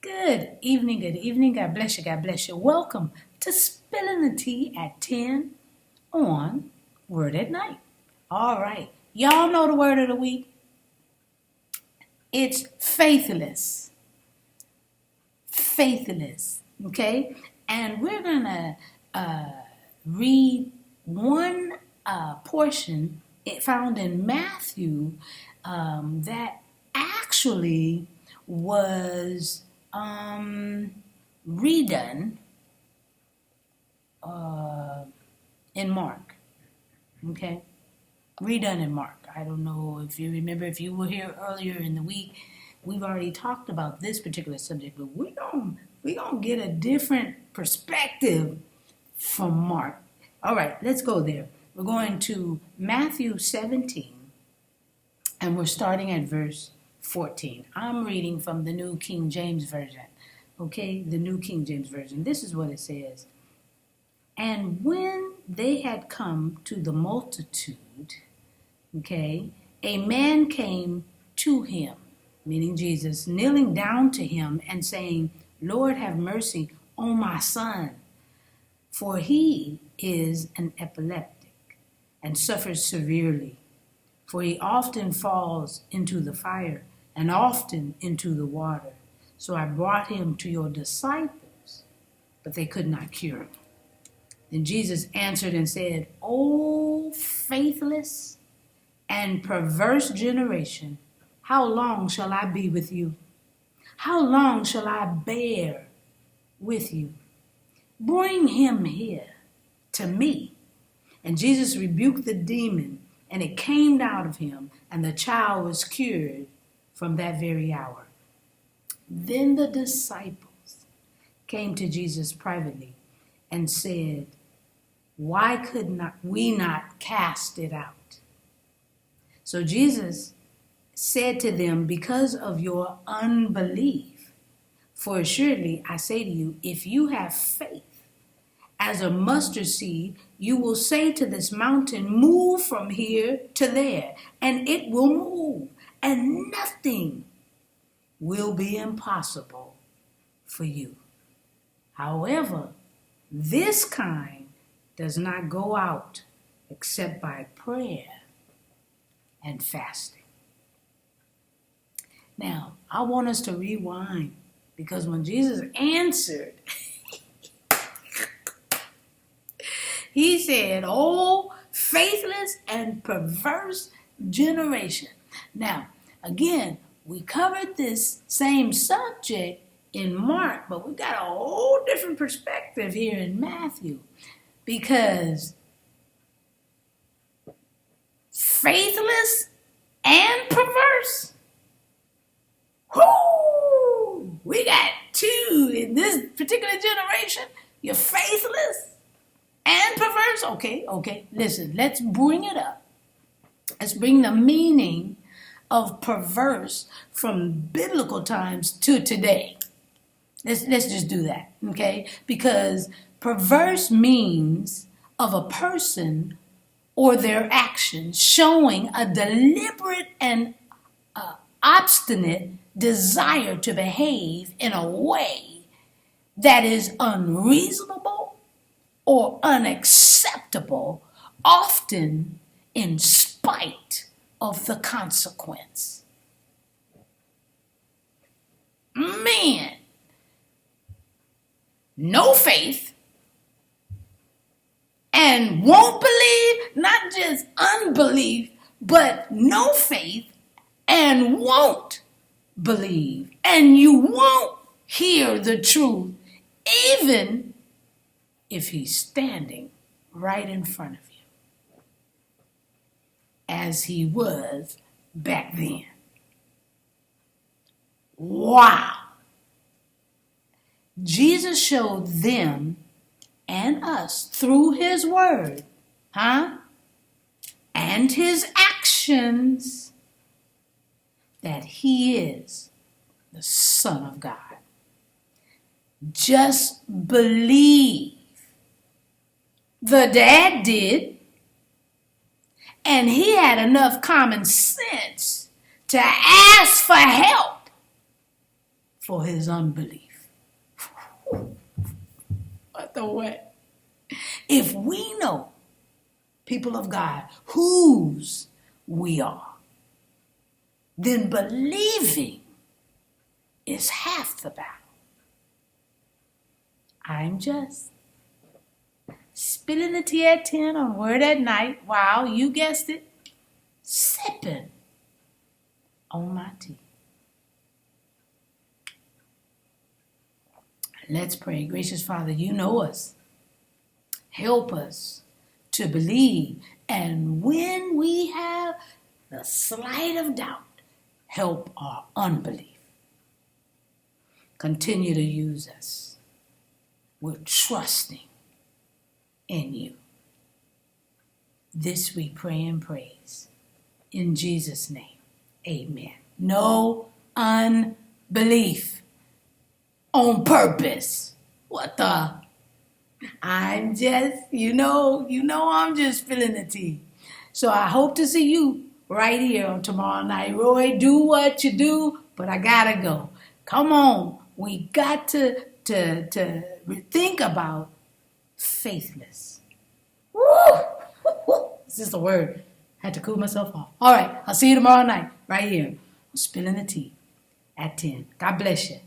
Good evening, good evening. God bless you, God bless you. Welcome to Spilling the Tea at 10 on Word at Night. All right. Y'all know the word of the week? It's faithless. Faithless. Okay? And we're going to read one portion found in Matthew that actually was redone in Mark. Okay? Redone in Mark. I don't know if you remember, if you were here earlier in the week, we've already talked about this particular subject, but we're gonna get a different perspective from Mark. All right, let's go there. We're going to Matthew 17, and we're starting at verse 14. I'm reading from the New King James Version. Okay, the New King James Version. This is what it says. And when they had come to the multitude, okay, a man came to him, meaning Jesus, kneeling down to him and saying, Lord, have mercy on my son, for he is an epileptic and suffers severely. For he often falls into the fire and often into the water. So I brought him to your disciples, but they could not cure him. Then Jesus answered and said, O faithless and perverse generation, how long shall I be with you? How long shall I bear with you? Bring him here to me. And Jesus rebuked the demon, and it came out of him, and the child was cured from that very hour. Then the disciples came to Jesus privately and said, why could we not cast it out? So Jesus said to them, because of your unbelief. For assuredly I say to you, if you have faith as a mustard seed, you will say to this mountain, move from here to there, and it will move, and nothing will be impossible for you. However, this kind does not go out except by prayer and fasting. Now, I want us to rewind, because when Jesus answered, he said, oh, faithless and perverse generation. Now, again, we covered this same subject in Mark, but we got a whole different perspective here in Matthew, because faithless and perverse, whoo, we got two in this particular generation. You're faithless and perverse. Okay, listen, let's bring it up. Let's bring the meaning of perverse from biblical times to today. Let's just do that, okay? Because perverse means of a person or their actions showing a deliberate and obstinate desire to behave in a way that is unreasonable or unacceptable, often in spite of the consequence. Man, no faith and won't believe, not just unbelief, but no faith and won't believe. And you won't hear the truth, even if he's standing right in front of you, as he was back then. Wow. Jesus showed them and us through his word, and his actions, that he is the Son of God. Just believe. The dad did, and he had enough common sense to ask for help for his unbelief. What the what? If we know, people of God, whose we are, then believing is half the battle. I'm just spilling the tea at 10 on Word at Night. Wow, you guessed it. Sipping on my tea. Let's pray. Gracious Father, you know us. Help us to believe. And when we have the slight of doubt, help our unbelief. Continue to use us. We're trusting in you. This we pray and praise. In Jesus' name, amen. No unbelief on purpose. What the? I'm just, I'm just feeling the tea. So I hope to see you right here on tomorrow night. Roy, do what you do, but I gotta go. Come on. We got to think about faithless. Woo! This is the word. I had to cool myself off. All right. I'll see you tomorrow night right here. I'm spilling the tea at 10. God bless you.